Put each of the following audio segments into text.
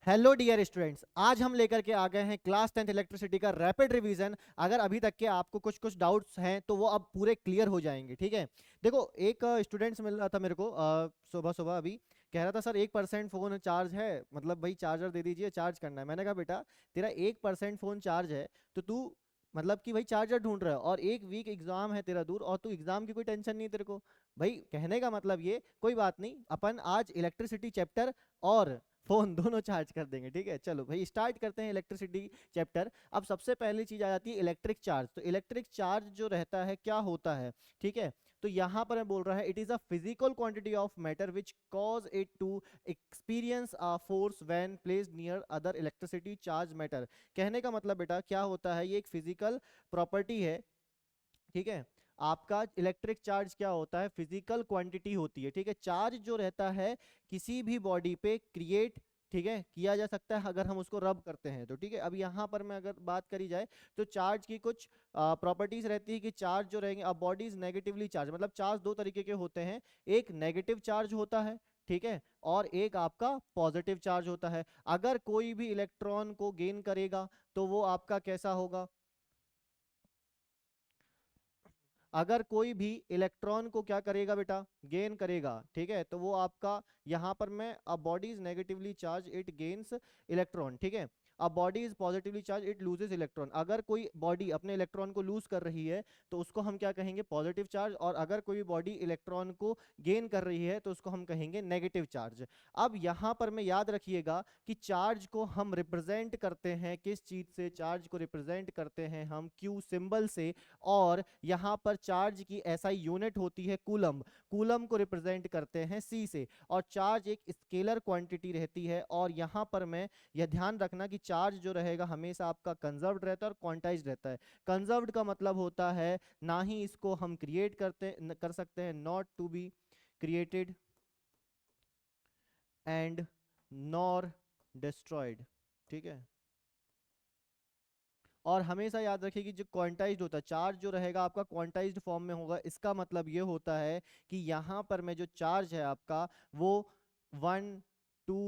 Hello dear students, आज हम लेकर के आ गए हैं क्लास 10th इलेक्ट्रिसिटी का रैपिड रिवीजन। अगर अभी तक के आपको कुछ कुछ डाउट्स हैं तो वो अब पूरे क्लियर हो जाएंगे। ठीक है, देखो एक स्टूडेंट्स मिल रहा था मेरे को सुबह सुबह अभी, कह रहा था सर 1% फ़ोन चार्ज है, मतलब भाई चार्जर दे दीजिए, चार्ज करना है। मैंने कहा बेटा तेरा 1% फ़ोन चार्ज है तो तू मतलब कि भाई चार्जर ढूंढ रहा है और एक वीक एग्जाम है तेरा दूर और तू एग्जाम की कोई टेंशन नहीं है तेरे को। भाई कहने का मतलब ये कोई बात नहीं, अपन आज इलेक्ट्रिसिटी चैप्टर और फोन दोनों चार्ज कर देंगे। ठीक है, चलो भाई स्टार्ट करते हैं इलेक्ट्रिसिटी चैप्टर। अब सबसे पहली चीज आ जाती है इलेक्ट्रिक चार्ज। तो इलेक्ट्रिक चार्ज जो रहता है क्या होता है, ठीक है, तो यहां पर मैं बोल रहा है it is a physical quantity of matter which cause it to experience a force when placed near other electricity charge matter. कहने का मतलब बेटा क्या होता है, ये एक फिजिकल प्रॉपर्टी है। ठीक है, आपका इलेक्ट्रिक चार्ज क्या होता है, फिजिकल क्वांटिटी होती है। ठीक है, चार्ज जो रहता है किसी भी बॉडी पे क्रिएट, ठीक है, किया जा सकता है अगर हम उसको रब करते हैं तो। ठीक है, अब यहाँ पर मैं अगर बात करी जाए तो चार्ज की कुछ प्रॉपर्टीज रहती है कि चार्ज जो रहेंगे, अब बॉडीज नेगेटिवली चार्ज, मतलब चार्ज दो तरीके के होते हैं, एक नेगेटिव चार्ज होता है, ठीक है, और एक आपका पॉजिटिव चार्ज होता है। अगर कोई भी इलेक्ट्रॉन को गेन करेगा तो वो आपका कैसा होगा, अगर कोई भी इलेक्ट्रॉन को क्या करेगा बेटा, गेन करेगा, ठीक है, तो वो आपका यहां पर मैं a body is negatively charge it gains electron. ठीक है, a body is positively charge it loses electron. अगर कोई बॉडी अपने इलेक्ट्रॉन को लूज कर रही है तो उसको हम क्या कहेंगे, पॉजिटिव चार्ज, और अगर कोई बॉडी इलेक्ट्रॉन को गेन कर रही है तो उसको हम कहेंगे नेगेटिव चार्ज। अब यहां पर मैं याद रखिएगा कि चार्ज को हम रिप्रेजेंट करते हैं किस चीज से, चार्ज को रिप्रेजेंट करते हैं हम क्यू सिंबल से। और यहां पर चार्ज की एसआई यूनिट होती है कूलम, कूलम को रिप्रेजेंट करते हैं सी से। और चार्ज एक स्केलर क्वांटिटी रहती है, और यहां पर मैं यह ध्यान रखना कि चार्ज जो रहेगा हमेशा आपका कंजर्व्ड रहता है और क्वांटाइज्ड रहता है। कंजर्व्ड का मतलब होता है ना ही इसको हम क्रिएट कर सकते हैं, not to be created and nor destroyed. ठीक है, और हमेशा याद रखिए कि जो क्वांटाइज्ड होता है, चार्ज जो रहेगा आपका क्वांटाइज्ड फॉर्म में होगा। इसका मतलब ये होता है कि यहाँ पर में जो चार्ज है आपका वो 1 2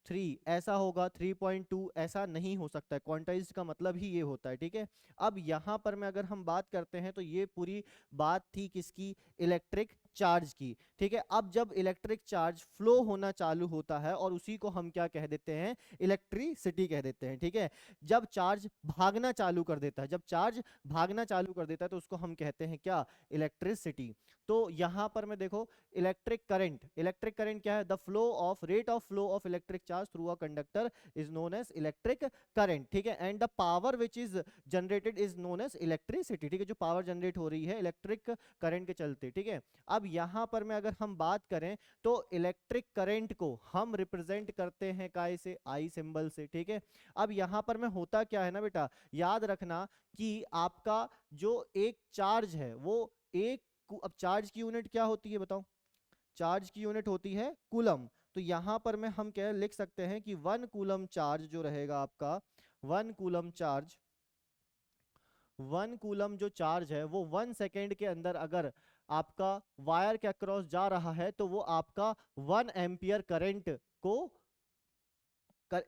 3 ऐसा होगा, 3.2 ऐसा नहीं हो सकता है। क्वांटाइज्ड का मतलब ही ये होता है। ठीक है, अब यहाँ पर में अगर हम बात करते हैं तो ये पूरी बात थी किसकी, इलेक्ट्रिक चार्ज की। ठीक है, अब जब इलेक्ट्रिक चार्ज फ्लो होना चालू होता है और उसी को हम क्या कह देते हैं, इलेक्ट्रिसिटी कह देते हैं। ठीक है, जब चार्ज भागना चालू कर देता है, जब चार्ज भागना चालू कर देता है तो उसको हम कहते हैं क्या, इलेक्ट्रिसिटी। तो यहां पर मैं देखो इलेक्ट्रिक करंट, इलेक्ट्रिक करंट क्या है, the flow of rate of flow of electric charge through a conductor is known as electric current. ठीक है, and the power which is generated is known as electricity. ठीक है, जो power generate हो रही है इलेक्ट्रिक करंट के चलते। ठीक है, अब यहां पर मैं अगर हम बात करें तो इलेक्ट्रिक करंट को हम रिप्रेजेंट करते हैं काय से, आई सिंबल से। ठीक है, अब यहां पर में होता क्या है ना बेटा, याद रखना कि आपका जो एक चार्ज है वो एक अब चार्ज की यूनिट क्या होती है बताओ, चार्ज की यूनिट होती है कूलम। तो यहां पर में हम क्या लिख सकते हैं कि 1 कूलम चार्ज जो रहेगा आपका, 1 कूलम चार्ज, 1 कूलम जो चार्ज है वो 1 सेकेंड के अंदर अगर आपका वायर के अक्रॉस जा रहा है तो वो आपका 1 एम्पियर करंट को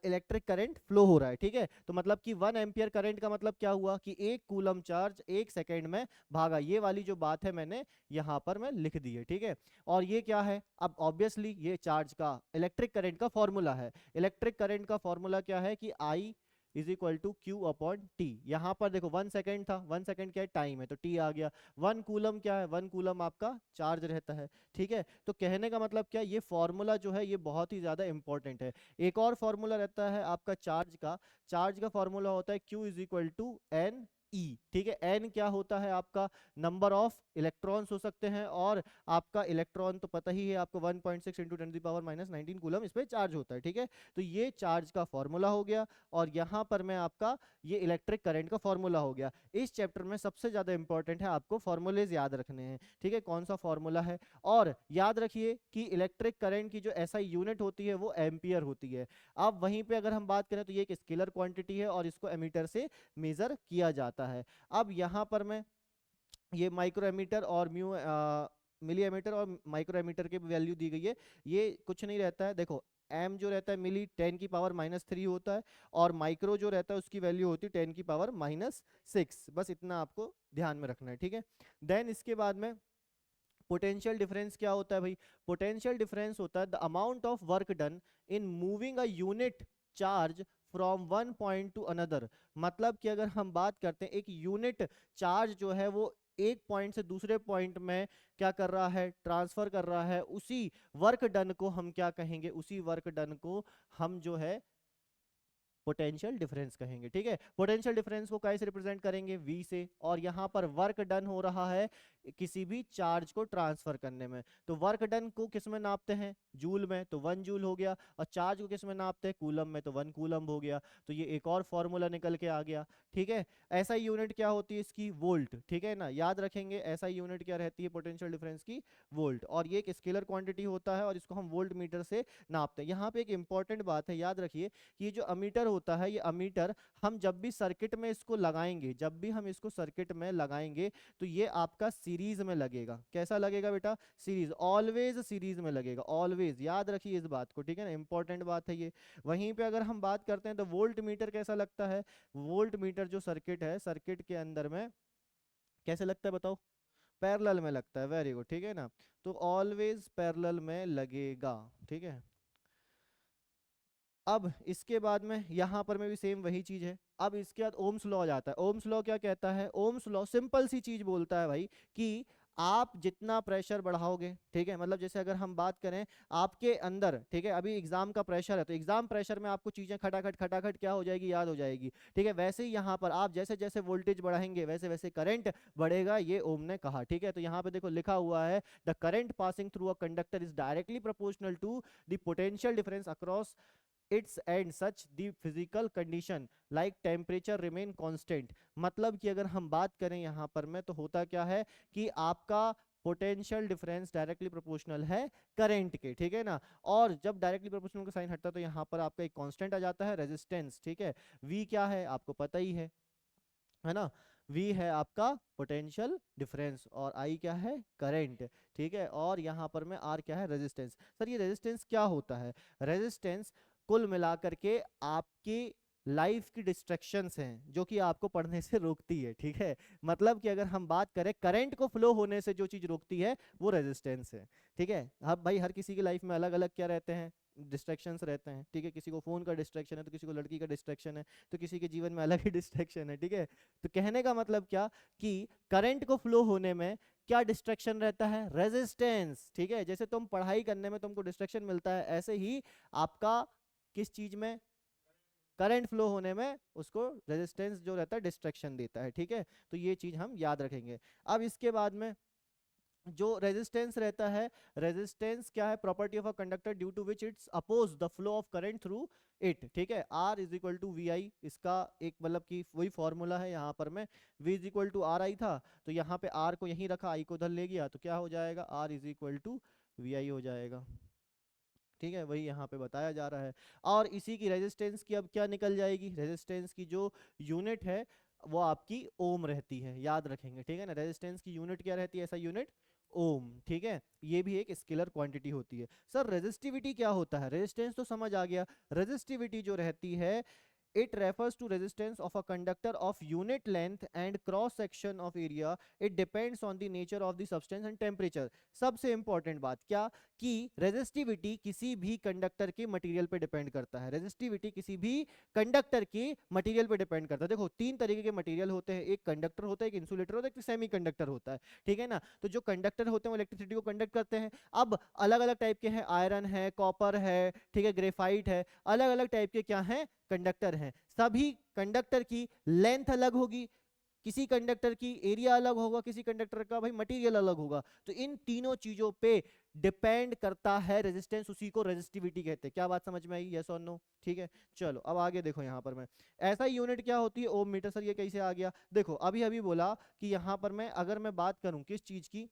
इलेक्ट्रिक करंट फ्लो हो रहा है। ठीक है, तो मतलब कि 1 एम्पियर करंट का मतलब क्या हुआ कि 1 कूलम चार्ज 1 सेकेंड में भागा। ये वाली जो बात है मैंने यहां पर मैं लिख दी है। ठीक है, और ये क्या है, अब ऑब्वियसली ये चार्ज का इलेक्ट्रिक करंट का फॉर्मूला है। इलेक्ट्रिक करंट का फॉर्मूला क्या है कि I is equal to Q upon T. यहां पर देखो 1 सेकेंड था, 1 सेकेंड क्या है, टाइम है, तो टी आ गया। 1 कूलम क्या है, 1 कूलम आपका चार्ज रहता है। ठीक है, तो कहने का मतलब क्या, ये फॉर्मूला जो है ये बहुत ही ज्यादा इंपॉर्टेंट है। एक और फॉर्मूला रहता है आपका चार्ज का, चार्ज का फॉर्मूला होता है Q is equal to N E. ठीक है, एन क्या होता है आपका, नंबर ऑफ इलेक्ट्रॉन्स हो सकते हैं, और आपका इलेक्ट्रॉन तो पता ही है आपको 1.6 इंटू 10⁻⁻19 कूलम इस पे चार्ज होता है। ठीक है, तो ये चार्ज का फॉर्मूला हो गया, और यहां पर मैं आपका ये इलेक्ट्रिक करंट का फॉर्मूला हो गया। इस चैप्टर में सबसे ज्यादा इंपॉर्टेंट है आपको फॉर्मूलेज याद रखने हैं। ठीक है, कौन सा फॉर्मूला है, और याद रखिए कि इलेक्ट्रिक करंट की जो एसआई यूनिट होती है वो एम्पियर होती है। अब वहीं पे अगर हम बात करें तो ये एक स्केलर क्वांटिटी है और इसको एमीटर से मेजर किया जाता है। अब यहां पर मैं ये माइक्रो एमीटर और मिली एमीटर और माइक्रो एमीटर की वैल्यू दी गई है। ये कुछ नहीं रहता है, देखो एम जो रहता है मिली 10⁻³ होता है, और माइक्रो जो रहता है उसकी वैल्यू होती है 10⁻�6। बस इतना आपको ध्यान में रखना है, ठीक है। देन इसके बाद में पोटेंशियल डिफरेंस क्या होता है भाई? पोटेंशियल डिफरेंस होता है the amount of work done in moving a unit charge from one point two another. मतलब कि अगर हम बात करते हैं एक यूनिट चार्ज जो है वो एक पॉइंट से दूसरे पॉइंट में क्या कर रहा है, ट्रांसफर कर रहा है, उसी वर्क डन को हम क्या कहेंगे, उसी वर्क डन को हम जो है पोटेंशियल डिफरेंस कहेंगे, ठीक है। पोटेंशियल डिफरेंस को कैसे रिप्रेजेंट करेंगे? v से। और यहाँ पर वर्क डन हो रहा है किसी भी चार्ज को ट्रांसफर करने में, तो वर्क डन को किस में नापते हैं? जूल में, तो 1 जूल हो गया। और चार्ज को किस में नापते हैं? कूलम में, तो 1 कूलम हो गया। तो ये एक और फॉर्मूला निकल के आ गया, ठीक है। ऐसा यूनिट क्या होती है इसकी? वोल्ट, ठीक है ना, याद रखेंगे। ऐसा यूनिट क्या रहती है पोटेंशियल डिफरेंस की? वोल्ट। और ये एक स्केलर क्वांटिटी होता है और इसको हम वोल्ट मीटर से नापते हैं। यहाँ पे एक इंपॉर्टेंट बात है, याद रखिए कि ये जो अमीटर होता है, ये अमीटर हम जब भी सर्किट में इसको लगाएंगे, जब भी हम इसको सर्किट में लगाएंगे, तो ये आपका सीरीज में लगेगा। कैसा लगेगा बेटा? सीरीज, ऑलवेज सीरीज में लगेगा, ऑलवेज। याद रखिए इस बात को, ठीक है ना, इंपॉर्टेंट बात है ये। वहीं पे अगर हम बात करते हैं तो वोल्ट मीटर कैसा लगता है? वोल्ट मीटर जो सर्किट है, सर्किट के अंदर में कैसे लगता है बताओ? पैरेलल में लगता है, वेरी गुड, ठीक है ना। तो ऑलवेज पैरेलल में लगेगा, ठीक है। अब इसके बाद में यहाँ पर में भी सेम वही चीज है। अब इसके बाद ओम्स लॉ आ जाता है। ओम्स लॉ क्या कहता है? ओम्स लॉ सिंपल सी चीज बोलता है भाई कि आप जितना प्रेशर बढ़ाओगे, ठीक है, मतलब जैसे अगर हम बात करें आपके अंदर, ठीक है, अभी एग्जाम का प्रेशर है, तो एग्जाम प्रेशर में आपको चीजें खटाखट खटाखट क्या हो जाएगी, याद हो जाएगी, ठीक है। वैसे ही यहाँ पर आप जैसे जैसे वोल्टेज बढ़ाएंगे वैसे वैसे करंट बढ़ेगा, ये ओम ने कहा, ठीक है। तो यहाँ पे देखो लिखा हुआ है the current passing through a conductor is directly proportional to the potential difference across its end such the physical condition like temperature remain constant. मतलब कि अगर हम बात करें यहाँ पर में, तो होता क्या है कि आपका पोटेंशियल डिफरेंस डायरेक्टली प्रोपोर्शनल है करंट के, ठीक है ना। और जब डायरेक्टली प्रोपोर्शनल का साइन हटता है तो यहाँ पर आपका एक कांस्टेंट आ जाता है, रेजिस्टेंस, ठीक है। v क्या है आपको पता ही है ना। v है आपका पोटेंशियल डिफरेंस और I क्या है? करंट, ठीक है। और यहाँ पर में R क्या है? रेजिस्टेंस। सर ये रेजिस्टेंस क्या होता है? रेजिस्टेंस कुल मिलाकर के आपकी लाइफ की डिस्ट्रैक्शंस हैं जो कि आपको पढ़ने से रोकती है, ठीक है। मतलब कि अगर हम बात करें करंट को फ्लो होने से जो चीज रोकती है वो रेजिस्टेंस है, ठीक है। अब भाई हर किसी की लाइफ में अलग अलग क्या रहते हैं? डिस्ट्रैक्शंस रहते हैं, ठीक है। किसी को फोन का डिस्ट्रैक्शन है, तो किसी को लड़की का डिस्ट्रैक्शन है, तो किसी के जीवन में अलग ही डिस्ट्रैक्शन है, ठीक है। तो कहने का मतलब क्या कि करंट को फ्लो होने में क्या डिस्ट्रैक्शन रहता है? रेजिस्टेंस, ठीक है। जैसे तुम पढ़ाई करने में तुमको डिस्ट्रैक्शन मिलता है, ऐसे ही आपका किस चीज में? करंट फ्लो होने में उसको रेजिस्टेंस जो रहता है डिस्ट्रैक्शन देता है, ठीक है। तो ये चीज हम याद रखेंगे। अब इसके बाद में जो रेजिस्टेंस रहता है, रेजिस्टेंस क्या है? Property of a conductor due to which it's oppose the flow of current through it, ठीक है। R is equal to V I, इसका एक मतलब कि वही फॉर्मूला है। यहाँ पर मैं V is equal to R I था, तो यहाँ पे R को यहीं रखा, I को उधर ले गया, तो क्या हो जाएगा? R is equal to V I हो जाएगा, ठीक है। वही यहाँ पे बताया जा रहा है। और इसी की रेजिस्टेंस की अब क्या निकल जाएगी? रेजिस्टेंस की जो यूनिट है वो आपकी ओम रहती है, याद रखेंगे, ठीक है ना। रेजिस्टेंस की यूनिट क्या रहती है? ऐसा यूनिट ओम, ठीक है। ये भी एक स्केलर क्वांटिटी होती है। सर रेजिस्टिविटी क्या होता है? रेजिस्टेंस तो समझ आ गया। रेजिस्टिविटी जो रहती है, it refers to resistance of a conductor of unit length and cross section of area. It depends on the nature of the substance and temperature. सबसे इंपॉर्टेंट बात क्या कि रेजिस्टिविटी किसी भी कंडक्टर के मटेरियल पे डिपेंड करता है। रेजिस्टिविटी किसी भी कंडक्टर के मटेरियल पे डिपेंड करता है। देखो तीन तरीके के मटेरियल होते हैं, एक कंडक्टर होता है, एक इंसुलेटर होता है, एक सेमी कंडक्टर होता है, ठीक है ना। तो जो कंडक्टर होते हैं वो इलेक्ट्रिसिटी को कंडक्ट करते हैं। अब अलग अलग टाइप के हैं, आयरन है, कॉपर है, ठीक है, ग्रेफाइट है, अलग अलग टाइप के क्या हैं? कंडक्टर हैं। सभी कंडक्टर की लेंथ अलग होगी, किसी कंडक्टर की एरिया अलग होगा, किसी कंडक्टर का भाई मटेरियल अलग होगा। तो इन तीनों चीजों पे डिपेंड करता है रेजिस्टेंस, उसी को रेजिस्टिविटी कहते हैं। क्या बात समझ में आई? यस और नो? ठीक है, चलो अब आगे देखो। यहाँ पर मैं ऐसा यूनिट क्या होती है? ओम मीटर। सर ये कैसे आ गया? देखो अभी अभी बोला कि यहाँ पर मैं अगर मैं बात करूं किस चीज की,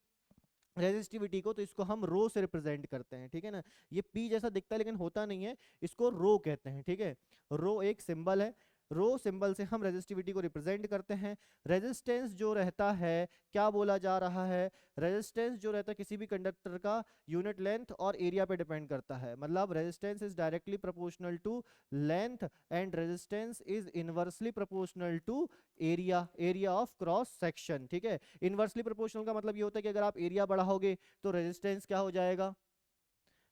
रेजिस्टिविटी को, तो इसको हम रो से रिप्रेजेंट करते हैं, ठीक है ना। ये पी जैसा दिखता है लेकिन होता नहीं है, इसको रो कहते हैं, ठीक है। रो एक सिंबल है। रो सिंबल से हम रेजिस्टिविटी को रिप्रेजेंट करते हैं। रेजिस्टेंस जो रहता है, क्या बोला जा रहा है, रेजिस्टेंस जो रहता है किसी भी कंडक्टर का यूनिट लेंथ और एरिया पे डिपेंड करता है। मतलब resistance is directly proportional to length and resistance is inversely proportional to area, area of cross section. ठीक है, इनवर्सली प्रोपोर्शनल का मतलब ये होता है कि अगर आप एरिया बढ़ाओगे तो रेजिस्टेंस क्या हो जाएगा,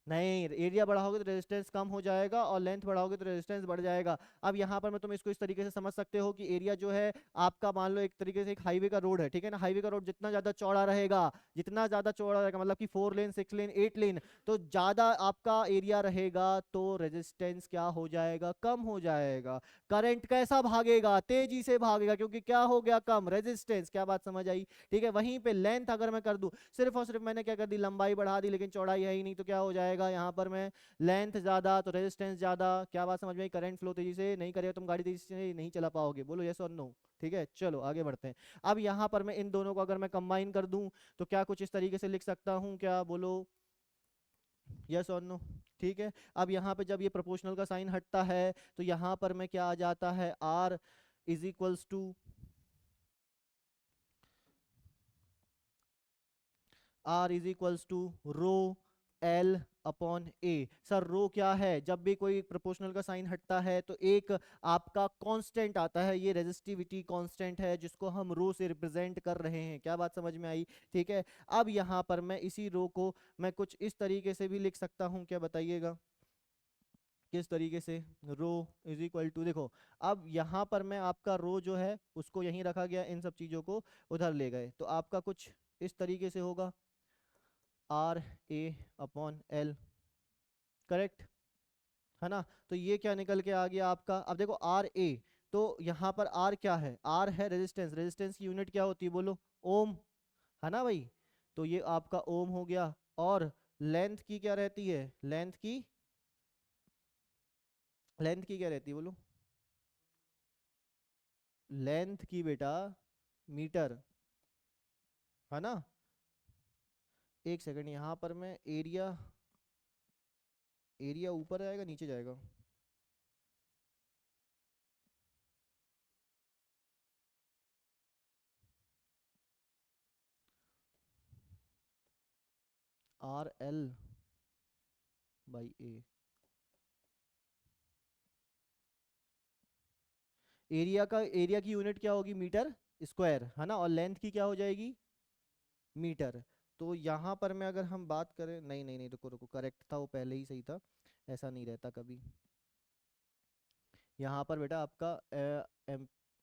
नहीं, एरिया बढ़ाओगे तो रेजिस्टेंस कम हो जाएगा और लेंथ बढ़ाओगे तो रेजिस्टेंस बढ़ जाएगा। अब यहाँ पर मैं तुम इसको इस तरीके से समझ सकते हो कि एरिया जो है आपका, मान लो एक तरीके से एक हाईवे का रोड है, ठीक है ना, हाईवे का रोड जितना ज्यादा चौड़ा रहेगा, जितना ज्यादा चौड़ा रहेगा, मतलब कि 4 लेन 6 लेन 8 लेन, तो ज्यादा आपका एरिया रहेगा तो रेजिस्टेंस क्या हो जाएगा, कम हो जाएगा। करंट कैसा भागेगा, तेजी से भागेगा, क्योंकि क्या हो गया, कम रेजिस्टेंस। क्या बात समझ आई? ठीक है, वहीं पे लेंथ अगर मैं कर दूं, सिर्फ और सिर्फ मैंने क्या कर दी, लंबाई बढ़ा दी, लेकिन चौड़ाई है ही नहीं, तो क्या हो जाएगा यहाँ पर मैं, लेंथ ज्यादा तो रेजिस्टेंस ज्यादा। क्या बात समझ में आई? करंट फ्लो तेजी से नहीं करेगा तुम गाड़ी तेजी से नहीं चला पाओगे, बोलो यस और नो। ठीक है, चलो आगे बढ़ते हैं। अब यहाँ पर मैं इन दोनों को अगर मैं कंबाइन कर दूं तो क्या कुछ इस तरीके से लिख सकता हूँ, क्या बोलो यस और नो? ठीक है, अब यहाँ पे जब ये प्रोपोर्शनल का साइन हटता है तो यहाँ पर मैं क्या आ जाता है, R is equals to, R is equals to rho L upon A. Sir rho क्या है, जब भी कोई प्रोपोर्शनल का साइन हटता है तो एक आपका कांस्टेंट आता है, ये रेजिस्टिविटी कांस्टेंट है जिसको हम रो से रिप्रेजेंट कर रहे हैं। क्या बात समझ में आई? ठीक है, अब यहाँ पर मैं इसी रो को मैं कुछ इस तरीके से भी लिख सकता हूँ, क्या बताइएगा किस तरीके से, रो इज इक्वल टू, देखो अब यहाँ पर मैं आपका रो जो है उसको यहीं रखा गया, इन सब चीजों को उधर ले गए, तो आपका कुछ इस तरीके से होगा, R A upon L, correct है ना। तो ये क्या निकल के आ गया आपका, अब देखो आर ए, तो यहाँ पर आर क्या है, आर है रेजिस्टेंस, रेजिस्टेंस की यूनिट क्या होती है बोलो, ओम, है ना भाई। तो ये आपका ओम हो गया, और लेंथ की क्या रहती है, लेंथ की क्या रहती है बोलो, लेंथ की बेटा मीटर, है ना। एक सेकंड, यहाँ पर मैं एरिया, एरिया ऊपर जाएगा नीचे जाएगा, R L by A, area का, एरिया की यूनिट क्या होगी, मीटर स्क्वायर, है ना, और लेंथ की क्या हो जाएगी, मीटर। तो यहाँ पर मैं अगर हम बात करें, नहीं नहीं नहीं, रुको रुको, करेक्ट था वो, पहले ही सही था, ऐसा नहीं रहता कभी। यहाँ पर बेटा आपका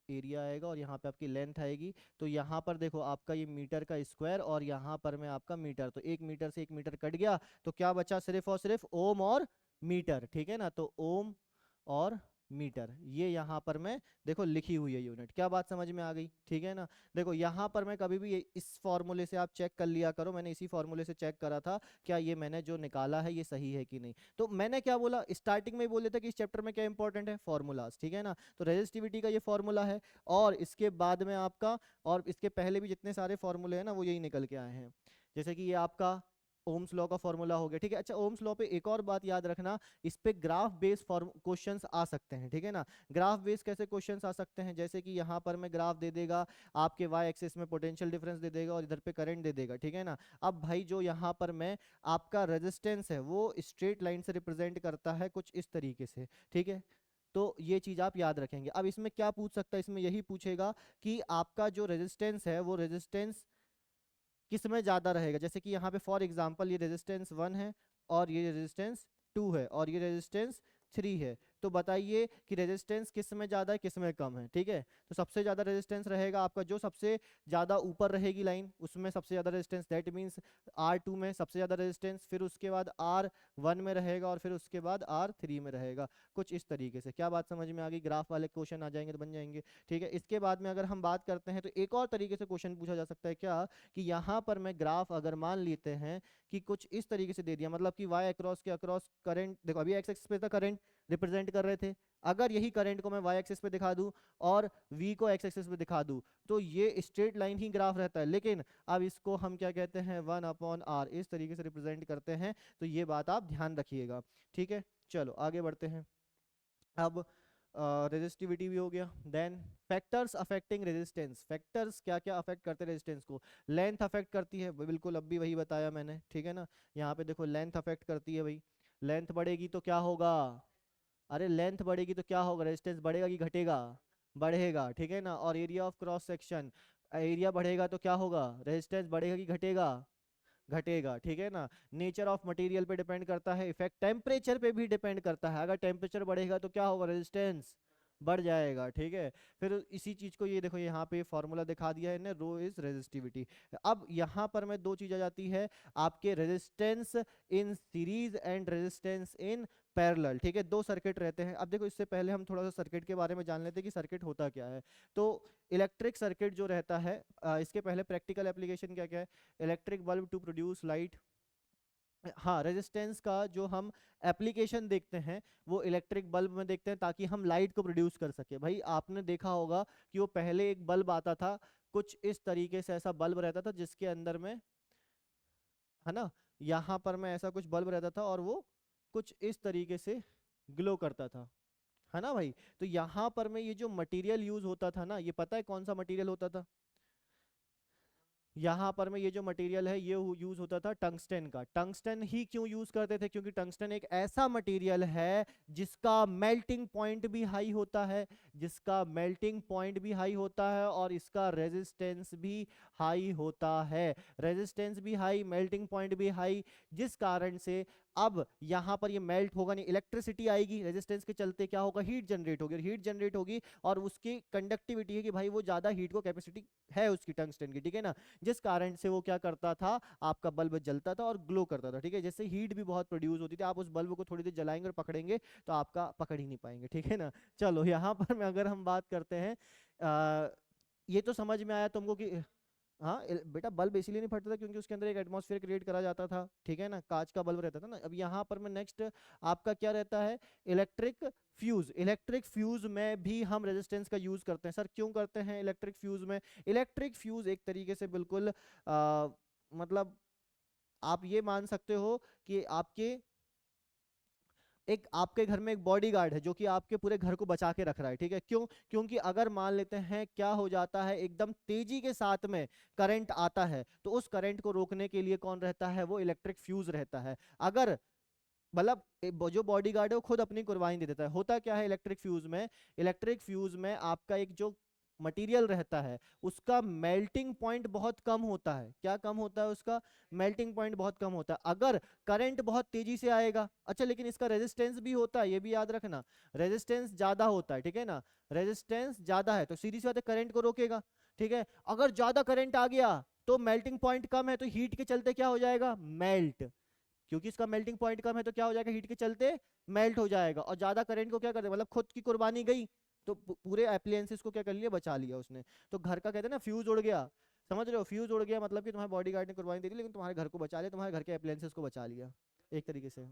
एरिया आएगा और यहाँ पे आपकी लेंथ आएगी, तो यहाँ पर देखो आपका ये मीटर का स्क्वायर और यहाँ पर में आपका मीटर, तो एक मीटर से एक मीटर कट गया, तो क्या बचा, सिर्फ और सिर्फ ओम और मीटर। ठीक है ना, तो ओम और मीटर, ये यहाँ पर मैं देखो लिखी हुई है यूनिट। क्या बात समझ में आ गई? ठीक है ना। देखो यहाँ पर मैं कभी भी इस फॉर्मूले से आप चेक कर लिया करो, मैंने इसी फॉर्मूले से चेक करा था क्या ये मैंने जो निकाला है ये सही है कि नहीं। तो मैंने क्या बोला स्टार्टिंग में ही बोले थे कि इस चैप्टर में क्या इंपॉर्टेंट है, फॉर्मूलाज। ठीक है ना, तो रेजिस्टिविटी का ये फॉर्मूला है, और इसके बाद में आपका, और इसके पहले भी जितने सारे फॉर्मूले हैं ना वो यही निकल के आए हैं। जैसे कि ये आपका ओम्स लॉ का फॉर्मूला हो गया। ठीक है, अच्छा ओम्स लॉ पे एक और बात याद रखना, इस पे ग्राफ बेस्ड क्वेश्चंस आ सकते हैं। ठीक है ना, ग्राफ बेस्ड कैसे क्वेश्चंस आ सकते हैं, जैसे कि यहाँ पर मैं ग्राफ दे देगा आपके वाई एक्सिस में पोटेंशियल डिफरेंस दे देगा और इधर पे करंट दे देगा। ठीक है ना, अब भाई जो यहाँ पर मैं आपका रेजिस्टेंस है वो स्ट्रेट लाइन से रिप्रेजेंट करता है कुछ इस तरीके से। ठीक है, तो ये चीज आप याद रखेंगे। अब इसमें क्या पूछ सकता है, इसमें यही पूछेगा कि आपका जो रेजिस्टेंस है वो रेजिस्टेंस किस में ज्यादा रहेगा। जैसे कि यहाँ पे फॉर एग्जांपल ये रेजिस्टेंस 1 है और ये रेजिस्टेंस 2 है और ये रेजिस्टेंस 3 है, तो बताइए कि रेजिस्टेंस किस में ज्यादा है किस में कम है। ठीक है, तो सबसे ज्यादा रेजिस्टेंस रहेगा आपका जो सबसे ज्यादा ऊपर रहेगी लाइन, उसमें सबसे ज्यादा रेजिस्टेंस, दैट मींस R2 में सबसे ज्यादा रेजिस्टेंस, फिर उसके बाद R1 में रहेगा और फिर उसके बाद R3 में रहेगा, कुछ इस तरीके से। क्या बात समझ में आ गई? ग्राफ वाले क्वेश्चन आ जाएंगे तो बन जाएंगे। ठीक है, इसके बाद में अगर हम बात करते हैं तो एक और तरीके से क्वेश्चन पूछा जा सकता है, क्या कि यहाँ पर मैं ग्राफ अगर मान लेते हैं कि कुछ इस तरीके से दे दिया, मतलब कि वाई अक्रॉस के अक्रॉस करंट, देखो अभी एक्स एक्सिस पे था करंट रिप्रेजेंट कर रहे थे, अगर यही करंट को मैं वाई एक्सिस पे दिखा दूं और वी को एक्स एक्सिस पे दिखा दूं तो ये स्ट्रेट लाइन ही ग्राफ रहता है, लेकिन अब इसको हम क्या कहते हैं, 1/r इस तरीके से रिप्रेजेंट करते हैं। तो ये बात आप ध्यान रखिएगा। ठीक है, चलो आगे बढ़ते हैं। अब रेजिस्टिविटी भी हो गया। Then factors affecting resistance, factors क्या क्या अफेक्ट करते हैं रेजिस्टेंस को। लेंथ अफेक्ट करती है, बिल्कुल अब भी वही बताया मैंने, ठीक है ना। यहाँ पे देखो लेंथ अफेक्ट करती है भाई, लेंथ बढ़ेगी तो क्या होगा, अरे लेंथ बढ़ेगी तो क्या होगा, रेजिस्टेंस बढ़ेगा कि घटेगा, बढ़ेगा, ठीक है ना। और area of cross section, area बढ़ेगा तो क्या होगा, रेजिस्टेंस बढ़ेगा कि घटेगा, घटेगा, ठीक है ना। नेचर ऑफ मटेरियल पे डिपेंड करता है, इफेक्ट टेम्परेचर पे भी डिपेंड करता है, अगर टेम्परेचर बढ़ेगा तो क्या होगा, रेजिस्टेंस बढ़ जाएगा, ठीक है। फिर इसी चीज को ये देखो यहाँ पे फॉर्मूला दिखा दिया है ना, रो इज रेजिस्टिविटी। अब यहाँ पर मैं दो चीज आ जाती है, आपके resistance in series and resistance in parallel, ठीक है। दो सर्किट रहते हैं। अब देखो इससे पहले हम थोड़ा सा सर्किट के बारे में जान लेते हैं कि सर्किट होता क्या है। तो इलेक्ट्रिक सर्किट जो रहता है, इसके पहले प्रैक्टिकल एप्लीकेशन क्या क्या है, electric bulb to produce light. हाँ, रेजिस्टेंस का जो हम एप्लीकेशन देखते हैं वो इलेक्ट्रिक बल्ब में देखते हैं ताकि हम लाइट को प्रोड्यूस कर सके। भाई आपने देखा होगा कि वो पहले एक बल्ब आता था, कुछ इस तरीके से ऐसा बल्ब रहता था जिसके अंदर में, है ना, यहाँ पर में ऐसा कुछ बल्ब रहता था और वो कुछ इस तरीके से ग्लो करता था, है ना भाई। तो यहाँ पर में ये जो मटेरियल यूज होता था ना, ये पता है कौन सा मटेरियल होता था, यहाँ पर में ये जो मटेरियल है ये यूज होता था टंगस्टन का। टंगस्टन ही क्यों यूज करते थे, क्योंकि टंगस्टन एक ऐसा मटेरियल है जिसका मेल्टिंग पॉइंट भी हाई होता है, जिसका मेल्टिंग पॉइंट भी हाई होता है और इसका रेजिस्टेंस भी हाई होता है, रेजिस्टेंस भी हाई, मेल्टिंग पॉइंट भी हाई, जिस कारण से अब यहाँ पर ये मेल्ट होगा नहीं, इलेक्ट्रिसिटी आएगी, रेजिस्टेंस के चलते क्या होगा, हीट जनरेट होगी, हीट जनरेट होगी और उसकी कंडक्टिविटी है कि भाई वो ज्यादा हीट को कैपेसिटी है उसकी टंगस्टन की, ठीक है ना। जिस कारण से वो क्या करता था, आपका बल्ब जलता था और ग्लो करता था, ठीक है। जैसे हीट भी बहुत प्रोड्यूस होती थी, आप उस बल्ब को थोड़ी देर जलाएंगे और पकड़ेंगे तो आपका पकड़ ही नहीं पाएंगे, ठीक है ना। चलो यहाँ पर मैं अगर हम बात करते हैं, ये तो समझ में आया तुमको कि हाँ बेटा बल्ब इसीलिए नहीं फटता था क्योंकि उसके अंदर एक एटमॉस्फेयर क्रिएट करा जाता था, ठीक है ना, कांच का बल्ब रहता था ना। अब यहाँ पर मैं नेक्स्ट आपका क्या रहता है, इलेक्ट्रिक फ्यूज। इलेक्ट्रिक फ्यूज में भी हम रेजिस्टेंस का यूज करते हैं। सर क्यों करते हैं इलेक्ट्रिक फ्यूज में, इलेक्ट्रिक फ्यूज एक तरीके से बिल्कुल मतलब आप ये मान सकते हो कि आपके एक आपके घर में एक बॉडीगार्ड है जो कि आपके पूरे घर को बचा के रख रहा है, ठीक है। क्यों, क्योंकि अगर मान लेते हैं क्या हो जाता है, एकदम तेजी के साथ में करंट आता है तो उस करंट को रोकने के लिए कौन रहता है, वो इलेक्ट्रिक फ्यूज रहता है। अगर मतलब जो बॉडीगार्ड है वो खुद अपनी कुर्बानी दे देता है। होता क्या है इलेक्ट्रिक फ्यूज में, इलेक्ट्रिक फ्यूज में आपका एक जो मटेरियल रहता है उसका मेल्टिंग पॉइंट बहुत कम होता है। क्या कम होता है उसका, मेल्टिंग पॉइंट बहुत कम होता है। अगर करंट बहुत तेजी से आएगा, अच्छा लेकिन इसका रेजिस्टेंस भी होता है, ये भी याद रखना, रेजिस्टेंस ज्यादा होता है, ठीक है ना, रेजिस्टेंस ज्यादा है तो सीधी सी बात है करंट को रोकेगा, ठीक है। अगर ज्यादा करंट आ गया तो मेल्टिंग पॉइंट कम है तो हीट के चलते क्या हो जाएगा, मेल्ट, क्योंकि इसका मेल्टिंग पॉइंट कम है तो क्या हो जाएगा, हीट के चलते मेल्ट हो जाएगा। और ज्यादा करंट को क्या कर दे, मतलब खुद की कुर्बानी गई तो पूरे अप्लायंसेस को क्या कर लिया, बचा लिया उसने। तो घर का कहते हैं ना फ्यूज उड़ गया, समझ रहे हो, फ्यूज उड़ गया मतलब कि तुम्हारे बॉडीगार्ड ने कुर्बानी दे दी लेकिन तुम्हारे घर को बचा लिया, तुम्हारे घर के अप्लायंसेस को बचा लिया एक तरीके से।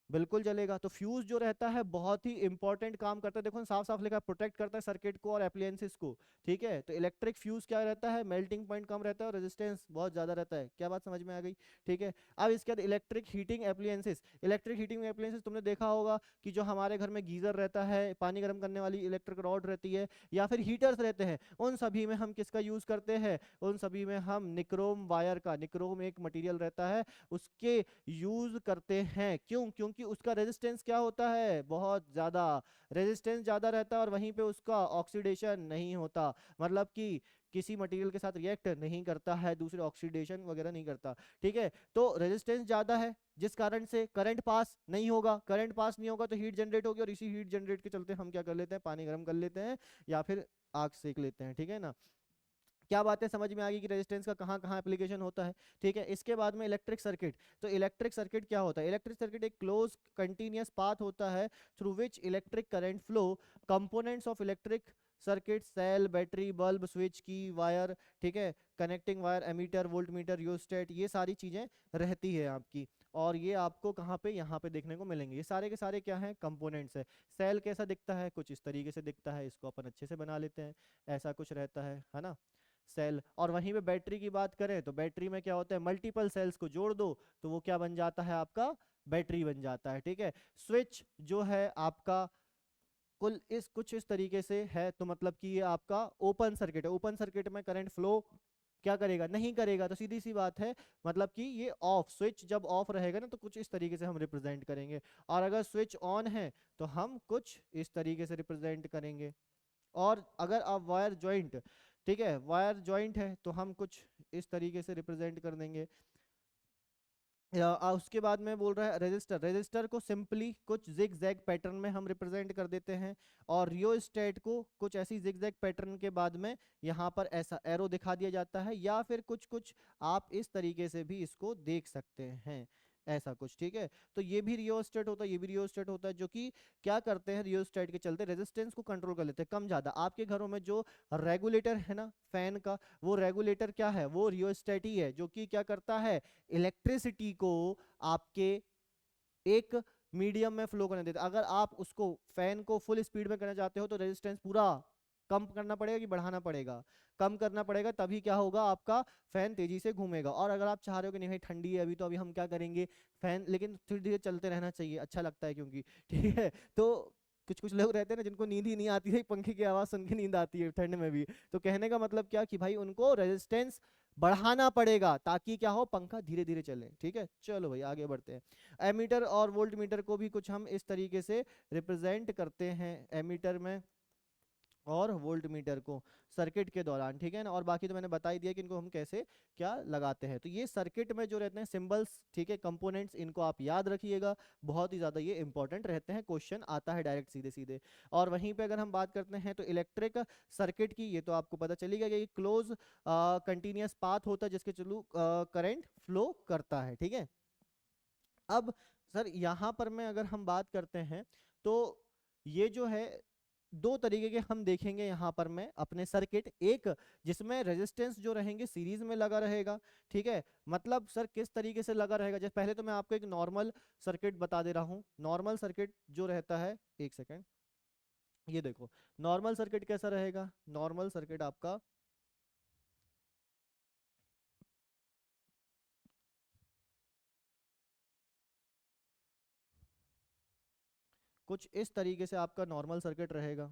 बिल्कुल जलेगा। तो फ्यूज जो रहता है बहुत ही इंपॉर्टेंट काम करता है, देखो साफ साफ लिखा, प्रोटेक्ट करता है सर्किट को और एप्लायंसेस को, ठीक है। तो इलेक्ट्रिक फ्यूज क्या रहता है, मेल्टिंग पॉइंट कम रहता है और रेजिस्टेंस बहुत ज्यादा रहता है। क्या बात समझ में आ गई, ठीक है। अब इसके बाद electric heating appliances. Electric heating appliances तुमने देखा होगा कि जो हमारे घर में गीजर रहता है, पानी गर्म करने वाली इलेक्ट्रिक रॉड रहती है या फिर हीटर्स रहते हैं, उन सभी में हम किसका यूज करते हैं, उन सभी में हम निक्रोम वायर का, निक्रोम एक मटेरियल रहता है उसके यूज करते हैं। क्यों, क्योंकि उसका रेजिस्टेंस क्या होता है, बहुत ज्यादा, रेजिस्टेंस ज्यादा रहता है और वहीं पे उसका ऑक्सीडेशन नहीं होता, मतलब कि किसी मटेरियल के साथ रिएक्ट नहीं करता है, दूसरे ऑक्सीडेशन वगैरह नहीं करता, ठीक है। तो रेजिस्टेंस ज्यादा है जिस कारण से करंट पास नहीं होगा, करंट पास नहीं होगा तो हीट जनरेट होगी और इसी हीट जनरेट के चलते हम क्या कर लेते हैं, पानी गर्म कर लेते हैं या फिर आग सेक लेते हैं, ठीक है ना। क्या बातें समझ में आ गई कि रेजिस्टेंस का कहाँ कहाँ एप्लीकेशन होता है, ठीक है। इसके बाद में इलेक्ट्रिक सर्किट। तो इलेक्ट्रिक सर्किट क्या होता है, इलेक्ट्रिक सर्किट एक क्लोज कंटिन्यूअस पाथ होता है through which electric current flow, components of electric circuit, cell, battery, bulb, switch key, wire, ठीक है, connecting wire, ammeter, voltmeter, rheostat, ये सारी चीजें रहती है आपकी। और ये आपको कहाँ पे, यहाँ पे देखने को मिलेंगे। ये सारे के सारे क्या हैं, कंपोनेंट्स है। सेल कैसा दिखता है, कुछ इस तरीके से दिखता है, इसको अपन अच्छे से बना लेते हैं, ऐसा कुछ रहता है ना, सेल। और वहीं पे बैटरी की बात करें तो बैटरी में क्या होता है, मल्टीपल सेल्स को जोड़ दो तो वो क्या बन जाता है, आपका बैटरी बन जाता है, ठीक है। स्विच जो है आपका कुल इस कुछ इस तरीके से है, तो मतलब कि ये आपका ओपन सर्किट है। ओपन सर्किट में करंट फ्लो क्या करेगा, नहीं करेगा, तो सीधी सी बात है, मतलब कि ये ऑफ, स्विच जब ऑफ रहेगा ना तो कुछ इस तरीके से हम रिप्रेजेंट करेंगे, और अगर स्विच ऑन है तो हम कुछ इस तरीके से रिप्रेजेंट करेंगे। और अगर आप वायर जॉइंट, ठीक है, वायर जॉइंट है तो हम कुछ इस तरीके से रिप्रेजेंट कर देंगे। उसके बाद में बोल रहा है रेजिस्टर, रेजिस्टर को सिंपली कुछ जिग जैग पैटर्न में हम रिप्रेजेंट कर देते हैं, और रियोस्टेट को कुछ ऐसी जिग जैग पैटर्न के बाद में यहाँ पर ऐसा एरो दिखा दिया जाता है, या फिर कुछ कुछ आप इस तरीके से भी इसको देख सकते हैं, ऐसा कुछ, ठीक है। तो ये भी रियोस्टेट होता है, ये भी रियोस्टेट होता है, जो कि क्या करते हैं, रियोस्टेट के चलते रेजिस्टेंस को कंट्रोल कर लेते हैं, कम ज्यादा। आपके घरों में जो रेगुलेटर है ना फैन का, वो रेगुलेटर क्या है, वो रियोस्टेट ही है, जो कि क्या करता है, इलेक्ट्रिसिटी को आपके एक मीडियम में फ्लो करने देता है। अगर आप उसको फैन को फुल स्पीड में करना चाहते हो तो रेजिस्टेंस पूरा कम करना पड़ेगा कि बढ़ाना पड़ेगा, कम करना पड़ेगा, तभी क्या होगा, आपका फैन तेजी से घूमेगा। और अगर आप चाह रहे हो कि नहीं भाई ठंडी है अभी, तो अभी हम क्या करेंगे, फैन लेकिन धीरे धीरे चलते रहना चाहिए, अच्छा लगता है क्योंकि, ठीक है। तो कुछ कुछ लोग रहते हैं ना जिनको नींद ही नहीं आती है, पंखे की आवाज सुन के नींद आती है ठंड में भी, तो कहने का मतलब क्या कि भाई उनको रेजिस्टेंस बढ़ाना पड़ेगा ताकि क्या हो, पंखा धीरे धीरे चले, ठीक है। चलो भाई आगे बढ़ते हैं। एमीटर और वोल्ट मीटर को भी कुछ हम इस तरीके से रिप्रेजेंट करते हैं, एमीटर में और वोल्ट मीटर को सर्किट के दौरान, ठीक है ना। और बाकी तो मैंने बता ही दिया कि इनको हम कैसे क्या लगाते हैं। तो ये सर्किट में जो रहते हैं सिंबल्स, ठीक है, कंपोनेंट्स, इनको आप याद रखिएगा, बहुत ही ज्यादा ये इंपॉर्टेंट रहते हैं, क्वेश्चन आता है डायरेक्ट सीधे सीधे। और वहीं पे अगर हम बात करते हैं तो इलेक्ट्रिक सर्किट की, ये तो आपको पता चलेगा कि क्लोज कंटिन्यूअस पाथ होता है जिसके थ्रू करंट फ्लो करता है, ठीक है। अब सर यहाँ पर मैं अगर हम बात करते हैं तो ये जो है दो तरीके के हम देखेंगे यहाँ पर मैं अपने सर्किट, एक जिसमें रेजिस्टेंस जो रहेंगे सीरीज में लगा रहेगा, ठीक है। मतलब सर किस तरीके से लगा रहेगा, जैसे पहले तो मैं आपको एक नॉर्मल सर्किट बता दे रहा हूँ। नॉर्मल सर्किट जो रहता है, एक सेकेंड, ये देखो नॉर्मल सर्किट कैसा रहेगा। नॉर्मल सर्किट आपका कुछ इस तरीके से आपका नॉर्मल सर्किट रहेगा।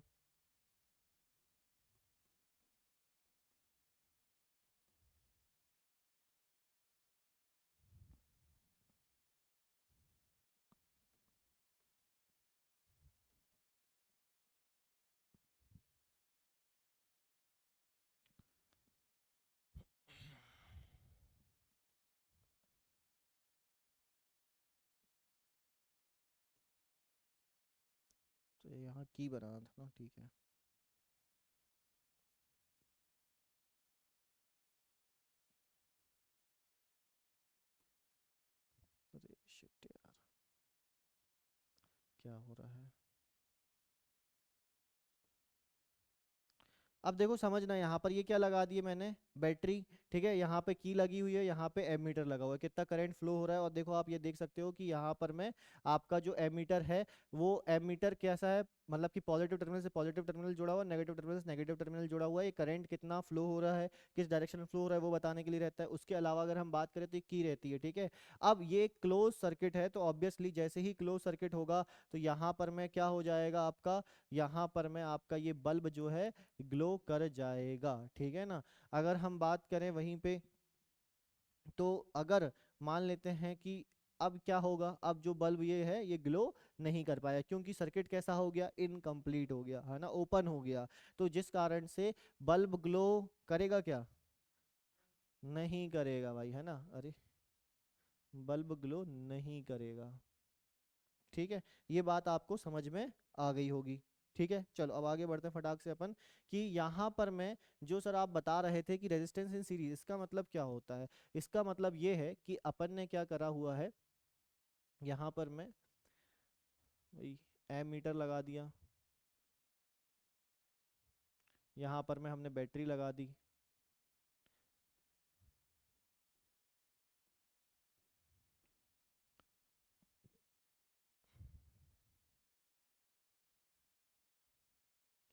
तो यहाँ की बनाना था ना, ठीक है। अरे शिट यार, क्या हो रहा है। अब देखो समझना, यहाँ पर ये क्या लगा दिए मैंने, बैटरी, ठीक है। यहाँ पे की लगी हुई है, यहाँ पे एमीटर लगा हुआ है, कितना करंट फ्लो हो रहा है। और देखो आप ये देख सकते हो कि यहाँ पर मैं आपका जो एमीटर है वो एमीटर कैसा है, मतलब कि पॉजिटिव टर्मिनल से पॉजिटिव टर्मिनल जुड़ा हुआ है, नेगेटिव टर्मिनल से नेगेटिव टर्मिनल जुड़ा हुआ है। ये करंट कितना फ्लो हो रहा है, किस डायरेक्शन में फ्लो हो रहा है, वो बताने के लिए रहता है। उसके अलावा अगर हम बात करें तो ये की रहती है, ठीक है। अब ये क्लोज सर्किट है, तो ऑब्वियसली जैसे ही क्लोज सर्किट होगा तो यहाँ पर मैं क्या हो जाएगा आपका, यहाँ पर मैं आपका ये बल्ब जो है ग्लो कर जाएगा, ठीक है ना। अगर हम बात करें वहीं पे, तो अगर मान लेते हैं कि अब क्या होगा, अब जो बल्ब ये है ये ग्लो नहीं कर पाया क्योंकि सर्किट कैसा हो गया, इनकम्प्लीट हो गया है ना, ओपन हो गया। तो जिस कारण से बल्ब ग्लो करेगा क्या, नहीं करेगा भाई, है ना। अरे बल्ब ग्लो नहीं करेगा, ठीक है। ये बात आपको समझ में आ गई होगी, ठीक है। चलो अब आगे बढ़ते हैं फटाक से अपन, कि यहाँ पर मैं जो सर आप बता रहे थे कि रेजिस्टेंस इन सीरीज, इसका मतलब क्या होता है। इसका मतलब ये है कि अपन ने क्या करा हुआ है, यहाँ पर मैं एमीटर लगा दिया, यहाँ पर मैं हमने बैटरी लगा दी,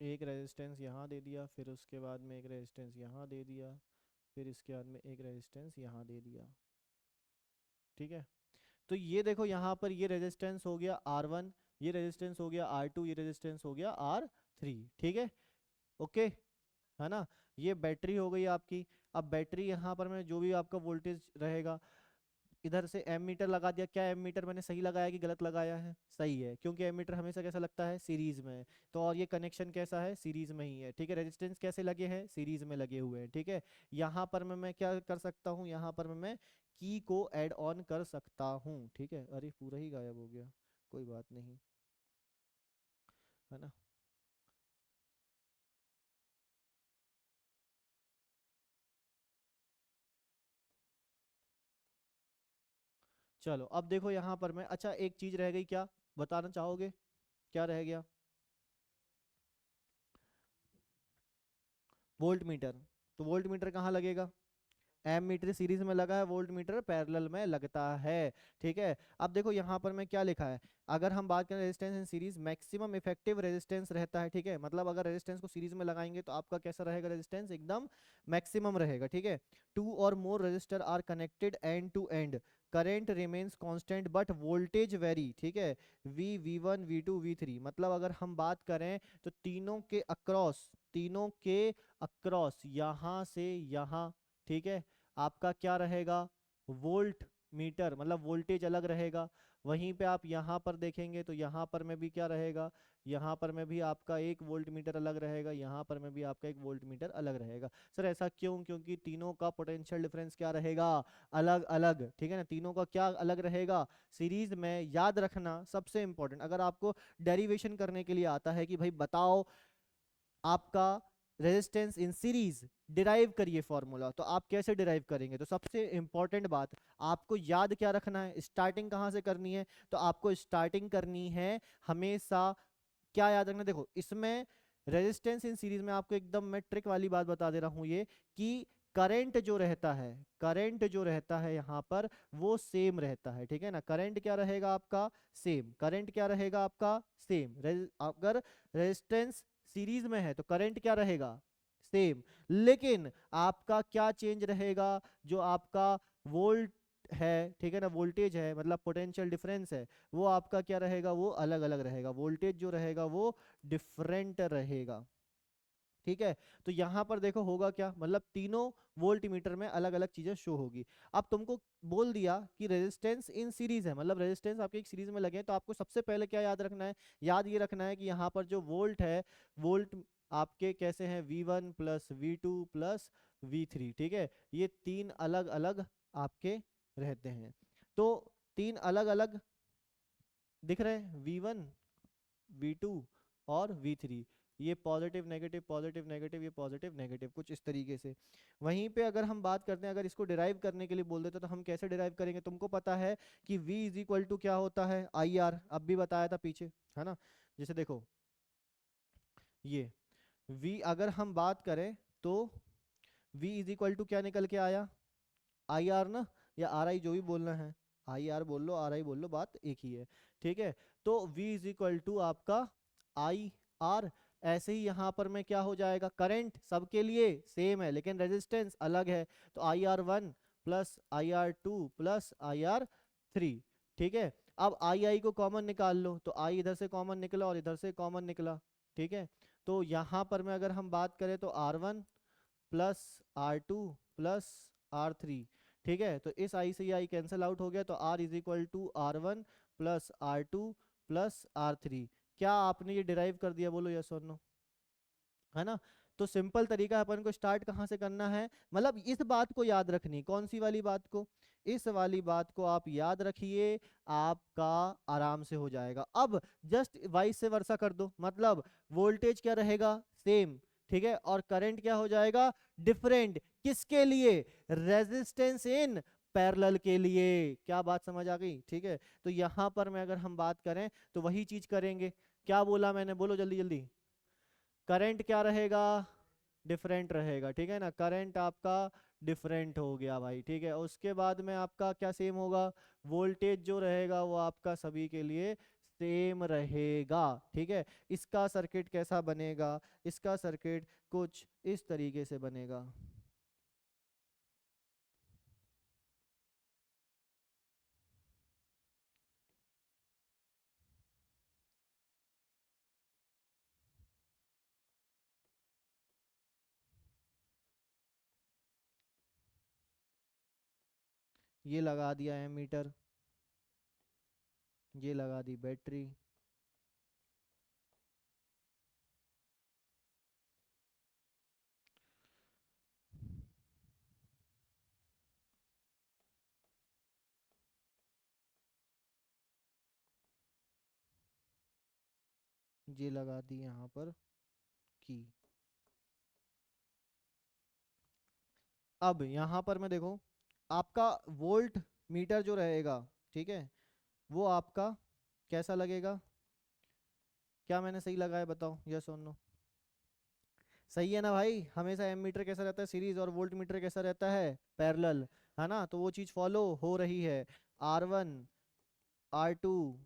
एक रेजिस्टेंस यहाँ दे दिया, फिर उसके बाद में एक रेजिस्टेंस यहाँ दे दिया, फिर इसके बाद में एक रेजिस्टेंस यहाँ दे दिया, ठीक है। तो ये देखो यहाँ पर ये रेजिस्टेंस हो गया R1, ये रेजिस्टेंस हो गया R2, ये रेजिस्टेंस हो गया R3, ठीक है, ओके, है ना। ये बैटरी हो गई आपकी। अब बैटरी यहाँ पर मैं जो भी आपका वोल्टेज रहेगा, इधर से एमीटर लगा दिया। क्या एमीटर मैंने सही लगाया कि गलत लगाया है? सही है, क्योंकि एमीटर हमेशा कैसा लगता है, सीरीज में है। तो और ये कनेक्शन कैसा है, सीरीज में ही है, ठीक है। रेजिस्टेंस कैसे लगे हैं, सीरीज में लगे हुए हैं, ठीक है। यहाँ पर मैं क्या कर सकता हूँ, यहाँ पर मैं की को ऐड ऑन कर सकता हूँ, ठीक है। अरे पूरा ही गायब हो गया, कोई बात नहीं, है ना। चलो अब देखो यहाँ पर मैं, अच्छा एक चीज रह गई, क्या बताना चाहोगे, क्या रह गया? Volt meter. तो वोल्ट मीटर कहाँ लगेगा? एम मीटर सीरीज में लगा है, वोल्ट मीटर पैरेलल में लगता है, ठीक है। अब देखो यहाँ पर मैं क्या लिखा है, अगर हम बात करें resistance in series, maximum effective resistance रहता है, ठीक है। मतलब अगर रेजिस्टेंस को सीरीज में लगाएंगे तो आपका कैसा रहेगा, रेजिस्टेंस एकदम मैक्सिमम रहेगा, ठीक है। टू और more resistor are connected end to end, current remains constant but voltage vary, ठीक है। V1 V2 V3, मतलब अगर हम बात करें तो तीनों के अक्रॉस यहाँ से यहाँ, ठीक है, आपका क्या रहेगा, वोल्ट मीटर, मतलब वोल्टेज अलग रहेगा। वहीं पे आप यहाँ पर देखेंगे तो यहाँ पर में भी क्या रहेगा, यहाँ पर में भी आपका एक वोल्ट मीटर अलग रहेगा, यहाँ पर में भी आपका एक वोल्ट मीटर अलग रहेगा। सर ऐसा क्यों? क्योंकि तीनों का पोटेंशियल डिफरेंस क्या रहेगा, अलग अलग, ठीक है ना। तीनों का क्या अलग रहेगा, सीरीज में। याद रखना सबसे इंपॉर्टेंट, अगर आपको डेरिवेशन करने के लिए आता है कि भाई बताओ आपका रेजिस्टेंस इन सीरीज, डिराइव करिए फॉर्मूला, तो आप कैसे डिराइव करेंगे? तो सबसे इंपॉर्टेंट बात, आपको याद क्या रखना है, स्टार्टिंग कहाँ से करनी है? तो आपको स्टार्टिंग करनी है हमेशा, क्या याद रखना, देखो इसमें रेजिस्टेंस इन सीरीज में आपको एकदम मैं ट्रिक वाली बात बता दे रहा हूं, ये कि करंट जो रहता है, करंट जो रहता है यहाँ पर वो सेम रहता है, ठीक है ना। करंट क्या रहेगा आपका, सेम। करंट क्या रहेगा आपका, सेम। अगर रेजिस्टेंस सीरीज में है तो करंट क्या रहेगा, सेम। लेकिन आपका क्या चेंज रहेगा, जो आपका वोल्ट है, ठीक है ना, वोल्टेज है, मतलब पोटेंशियल डिफरेंस है, वो आपका क्या रहेगा, वो अलग अलग रहेगा। वोल्टेज जो रहेगा वो डिफरेंट रहेगा, ठीक है। तो यहाँ पर देखो होगा क्या, मतलब तीनों वोल्ट मीटर में अलग अलग चीजें शो होगी। अब तुमको बोल दिया कि रेजिस्टेंस इन सीरीज है, मतलब रेजिस्टेंस आपके एक सीरीज में लगे हैं, तो आपको सबसे पहले क्या याद रखना है, याद ये रखना है कि यहाँ पर जो वोल्ट है, वोल्ट आपके कैसे हैं, V1 plus V2 plus V3, ठीक है। ये तीन अलग अलग आपके रहते हैं। तो तीन अलग अलग दिख रहे हैं, V1 V2 और V3, ये पॉजिटिव नेगेटिव पॉजिटिव नेगेटिव, ये पॉजिटिव नेगेटिव, कुछ इस तरीके से। वहीं पे अगर हम बात करते हैं, अगर इसको डिराइव करने के लिए बोल देते तो हम कैसे डिराइव करेंगे? तुमको पता है कि V इज इक्वल टू क्या होता है, IR, अब भी बताया था पीछे, है ना। जैसे देखो ये V अगर हम बात करें तो V इज इक्वल टू क्या निकल के आया, IR ना, या RI, जो भी बोलना है, IR बोल लो RI बोल लो, बात एक ही है, ठीक है। तो V इज इक्वल टू आपका IR। ऐसे ही यहाँ पर में क्या हो जाएगा, करंट सबके लिए सेम है लेकिन रेजिस्टेंस अलग है, तो IR1 plus IR2 plus IR3, ठीक है। अब I को कॉमन निकाल लो, तो I इधर से कॉमन निकला और इधर से कॉमन निकला, ठीक है। तो यहाँ पर में अगर हम बात करें तो R1 plus R2 plus R3, ठीक है। तो इस आई से ये आई कैंसिल आउट हो गया, तो R is equal to R1 plus R2 plus R3। क्या आपने ये डिराइव कर दिया, बोलो यस और नो, है ना। तो सिंपल तरीका अपन को स्टार्ट कहाँ से करना है, मतलब इस बात को याद रखनी, कौन सी वाली बात को, इस वाली बात को आप याद रखिए, आपका आराम से हो जाएगा। अब जस्ट वाइस से वर्सा कर दो, मतलब वोल्टेज क्या रहेगा, सेम, ठीक है, और करंट क्या हो जाएगा, डिफरेंट। किसके लिए, रेजिस्टेंस इन पैरेलल के लिए। क्या बात समझ आ गई, ठीक है। तो यहां पर मैं अगर हम बात करें तो वही चीज करेंगे। क्या बोला मैंने, बोलो जल्दी जल्दी। करंट क्या रहेगा, डिफरेंट रहेगा, ठीक है ना। करंट आपका डिफरेंट हो गया भाई, ठीक है। उसके बाद में आपका क्या सेम होगा, वोल्टेज जो रहेगा वो आपका सभी के लिए सेम रहेगा, ठीक है। इसका सर्किट कैसा बनेगा, इसका सर्किट कुछ इस तरीके से बनेगा। ये लगा दिया एमीटर, ये लगा दी बैटरी, ये लगा दी यहाँ पर की। अब यहाँ पर मैं देखो, आपका वोल्ट मीटर जो रहेगा, ठीक है, वो आपका कैसा लगेगा? क्या मैंने सही लगाया बताओ, यस और नो? सही है ना भाई? हमेशा एमीटर कैसा रहता है? सीरीज। और वोल्ट मीटर कैसा रहता है? पैरेलल। है ना? तो वो चीज फॉलो हो रही है। R1, R2,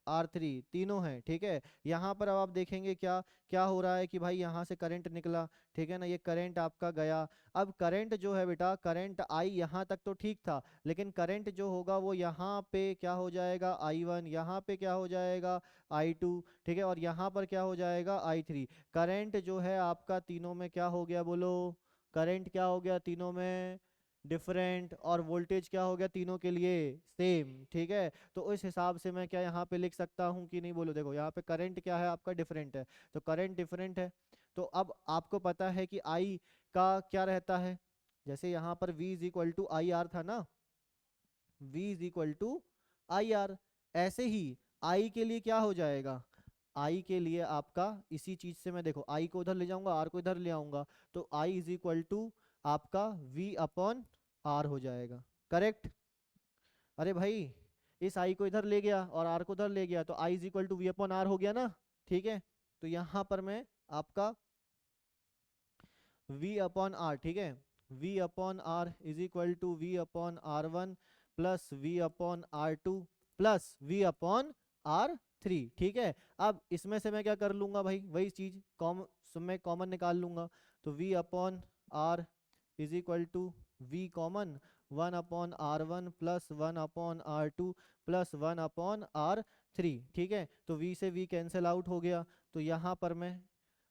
R3 तीनों हैं, ठीक है। यहाँ पर अब आप देखेंगे क्या क्या हो रहा है कि भाई यहाँ से करंट निकला, ठीक है ना, ये करंट आपका गया। अब करंट जो है बेटा, करंट आई यहाँ तक तो ठीक था, लेकिन करंट जो होगा वो यहाँ पे क्या हो जाएगा? I1, यहाँ पे क्या हो जाएगा? I2, ठीक है, और यहाँ पर क्या हो जाएगा? I3। करंट जो है आपका तीनों में क्या हो गया बोलो? करंट क्या हो गया तीनों में? डिफरेंट। और वोल्टेज क्या हो गया तीनों के लिए? सेम, ठीक है। तो उस हिसाब से मैं क्या यहाँ पे लिख सकता हूँ कि नहीं बोलो? देखो यहाँ पे करंट क्या है आपका? डिफरेंट है। तो करंट डिफरेंट है, तो अब आपको पता है कि आई का क्या रहता है? जैसे यहाँ पर V is equal to I R था ना, V is equal to I R, ऐसे ही I के लिए क्या हो जाएगा? I के लिए आपका इसी चीज से मैं देखो I को उधर ले जाऊंगा, R को इधर ले आऊंगा, तो I इज इक्वल टू आपका V अपॉन R हो जाएगा। करेक्ट? अरे भाई, इस I को इधर ले गया और R को उधर ले गया, तो I is equal to V upon R हो गया ना, ठीक है। तो यहाँ पर मैं आपका V अपॉन R, ठीक है, V upon R is equal to V upon R1 plus V upon R2 plus V upon R3, ठीक है। अब इसमें से मैं क्या कर लूंगा भाई? वही चीज मैं कॉमन निकाल लूंगा। तो V upon R is equal to V common 1/R1 plus 1/R2 plus 1/R3, ठीक है। तो V से V कैंसिल आउट हो गया, तो यहाँ पर मैं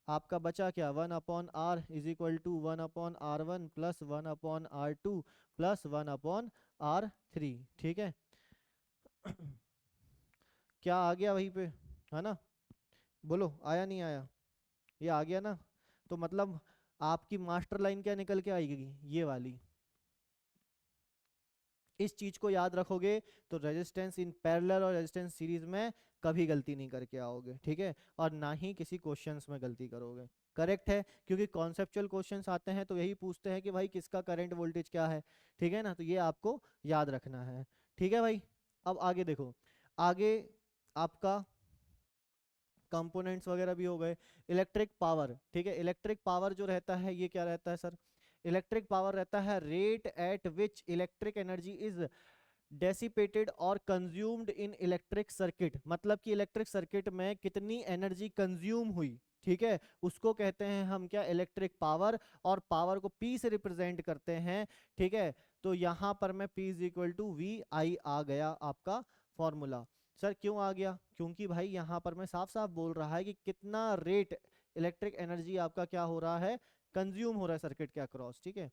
आपका बचा क्या? 1/R is equal to 1/R1 plus 1/R2 plus 1/R3, ठीक है। क्या आ गया वहीं पे? है ना? बोलो, आया नहीं आया? ये आ गया ना? तो मतलब आपकी मास्टर लाइन क्या निकल के आएगी? ये वाली। इस चीज को याद रखोगे तो रेजिस्टेंस इन पैरेलल और रेजिस्टेंस सीरीज में कभी गलती नहीं करके आओगे, ठीक है, और ना ही किसी क्वेश्चंस में गलती करोगे। करेक्ट है? क्योंकि कॉन्सेप्चुअल क्वेश्चंस आते हैं तो यही पूछते हैं कि भाई किसका करंट वोल्टेज क्या है, ठीक है ना, तो ये आपको याद रखना है, ठीक है भाई। अब आगे देखो, आगे आपका कंपोनेंट्स वगैरह भी हो गए। इलेक्ट्रिक पावर, ठीक है, इलेक्ट्रिक पावर जो रहता है ये क्या रहता है सर? इलेक्ट्रिक पावर रहता है rate at which electric energy is dissipated और कंज्यूम्ड इन इलेक्ट्रिक सर्किट। मतलब कि इलेक्ट्रिक सर्किट में कितनी एनर्जी कंज्यूम हुई, ठीक है, उसको कहते हैं हम क्या? Electric power. और पावर को P से रिप्रेजेंट करते हैं, ठीक है। तो यहाँ पर मैं P is equal to V I आ गया आपका फॉर्मूला। सर क्यों आ गया? क्योंकि भाई यहाँ पर मैं साफ साफ बोल रहा है कि कितना रेट इलेक्ट्रिक एनर्जी आपका क्या हो रहा है? कंज्यूम हो रहा है सर्किट के अक्रॉस, ठीक है।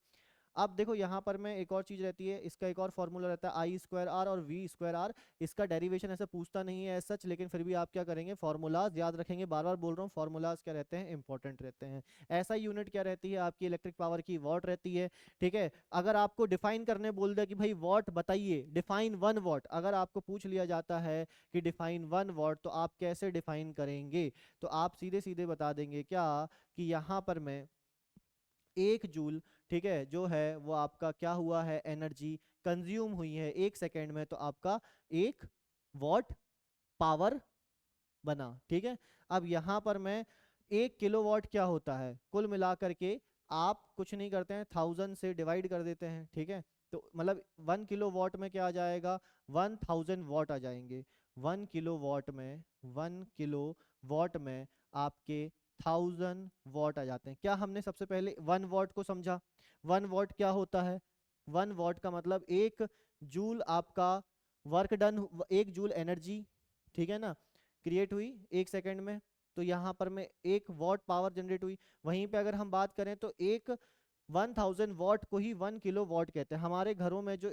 अब देखो यहाँ पर में एक और चीज रहती है, इसका एक और फॉर्मूला रहता है आई स्क्वायर आर और वी स्क्वायर आर। इसका डेरिवेशन ऐसे पूछता नहीं है सच, लेकिन फिर भी आप क्या करेंगे? फॉर्मूलाज याद रखेंगे। बार बार बोल रहा हूँ, फॉर्मूलाज क्या रहते हैं? इंपॉर्टेंट रहते हैं। ऐसा यूनिट क्या रहती है आपकी इलेक्ट्रिक पावर की? वॉट रहती है, ठीक है। अगर आपको डिफाइन करने बोल दिया कि भाई वॉट बताइए, डिफाइन 1 वॉट, अगर आपको पूछ लिया जाता है कि डिफाइन 1 वॉट, तो आप कैसे डिफाइन करेंगे? तो आप सीधे सीधे बता देंगे क्या कि यहाँ पर मैं 1 जूल, ठीक है, जो है वो आपका क्या हुआ है? एनर्जी कंज्यूम हुई है 1 सेकेंड में, तो आपका 1 वॉट पावर बना, ठीक है। अब यहाँ पर मैं 1 किलोवाट क्या होता है? कुल मिलाकर के आप कुछ नहीं करते हैं, 1000 से डिवाइड कर देते हैं, ठीक है। तो मतलब 1 किलोवाट में क्या आ जाएगा? 1000 वॉट आ जाएंगे। 1 किलोवाट में आपके 1000 वॉट आ जाते हैं। क्या हमने सबसे पहले 1 वॉट को समझा? 1 वॉट क्या होता है? 1 वॉट का मतलब 1 जूल आपका वर्क डन, 1 जूल एनर्जी, ठीक है ना, क्रिएट हुई 1 सेकेंड में। तो यहाँ पर में 1 वॉट पावर जनरेट हुई। वहीं पे अगर हम बात करें तो 1000 वॉट को ही 1 किलोवाट कहते हैं। हमारे घरों में जो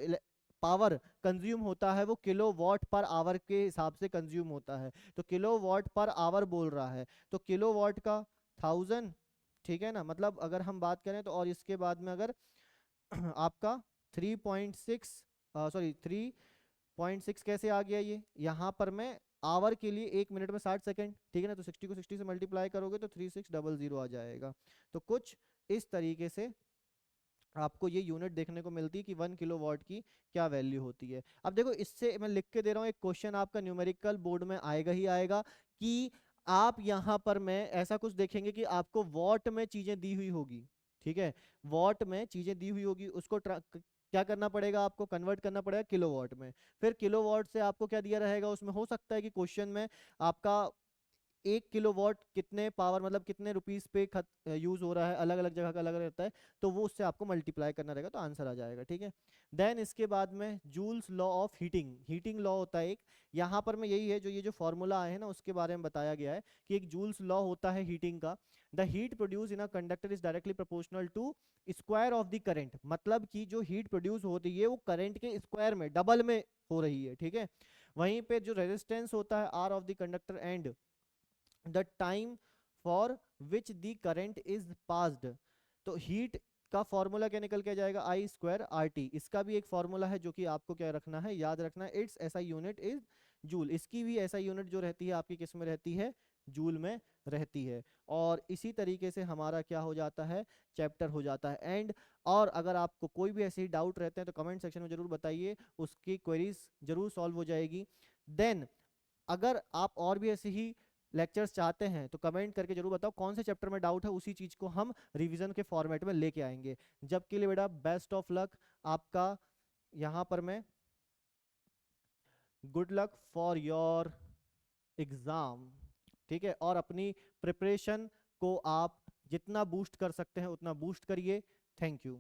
पावर कंज्यूम होता है वो किलोवाट पर आवर के हिसाब से कंज्यूम होता है। तो किलोवाट पर आवर बोल रहा है, तो किलोवाट का 1000, ठीक है ना। मतलब अगर हम बात करें तो, और इसके बाद में अगर आपका 3.6 सॉरी 3.6 कैसे आ गया ये, यहाँ पर मैं आवर के लिए 1 मिनट में 60 सेकंड, ठीक है ना। तो 60 को 60 से मल्टीप्लाई करोगे तो 3600 आ जाएगा। तो कुछ इस तरीके से आपको ये यूनिट देखने को मिलती है कि 1 किलोवाट की क्या वैल्यू होती है। अब देखो, इससे मैं लिख के दे रहा हूँ, एक क्वेश्चन आपका न्यूमेरिकल बोर्ड में आएगा ही आएगा कि आप यहाँ पर मैं ऐसा कुछ देखेंगे कि आपको वॉट में चीजें दी हुई होगी, ठीक है। वॉट में चीजें दी हुई होगी, उसको क्या करना पड़ेगा, आपको कन्वर्ट करना पड़ेगा किलोवाट में। फिर किलोवाट से आपको क्या दिया रहेगा, उसमें हो सकता है कि क्वेश्चन में आपका 1 किलोवाट कितने पावर, मतलब कितने रुपीस पे यूज हो रहा है, अलग अलग जगह का अलग अलग रहता है, तो वो उससे आपको मल्टीप्लाई करना रहेगा तो आंसर आ जाएगा, ठीक है। देन इसके बाद में joules law of heating, heating law होता है एक, यहाँ पर में यही है जो ये जो फॉर्मूला आए हैं ना उसके बारे में बताया गया है कि एक जूल्स लॉ होता है हीटिंग का। The heat produce in a conductor is directly proportional to square of the current, मतलब कि जो हीट प्रोड्यूस होती है वो करंट के स्क्वायर में, डबल में हो रही है, ठीक है। वहीं पे जो रेजिस्टेंस होता है R of the conductor and the time for which the current is passed, तो हीट का फॉर्मूला क्या निकल के जाएगा, आई स्क्वायर आर टी। इसका भी एक फॉर्मूला है जो कि आपको क्या रखना है, याद रखना है, इट्स ऐसा यूनिट इज जूल। इसकी भी ऐसा यूनिट जो रहती है आपकी किस में रहती है, जूल में रहती है। और इसी तरीके से हमारा क्या हो जाता है, चैप्टर हो जाता है एंड। और अगर आपको कोई भी ऐसे ही डाउट रहते हैं तो कमेंट सेक्शन में जरूर बताइए, उसकी क्वेरीज जरूर सॉल्व हो जाएगी। देन अगर आप और भी ऐसे ही लेक्चर्स चाहते हैं तो कमेंट करके जरूर बताओ कौन से चैप्टर में डाउट है, उसी चीज को हम रिवीजन के फॉर्मेट में लेके आएंगे। जब के लिए बेटा बेस्ट ऑफ लक आपका, यहाँ पर मैं good luck for your exam, ठीक है। और अपनी प्रिपरेशन को आप जितना बूस्ट कर सकते हैं उतना बूस्ट करिए। Thank you.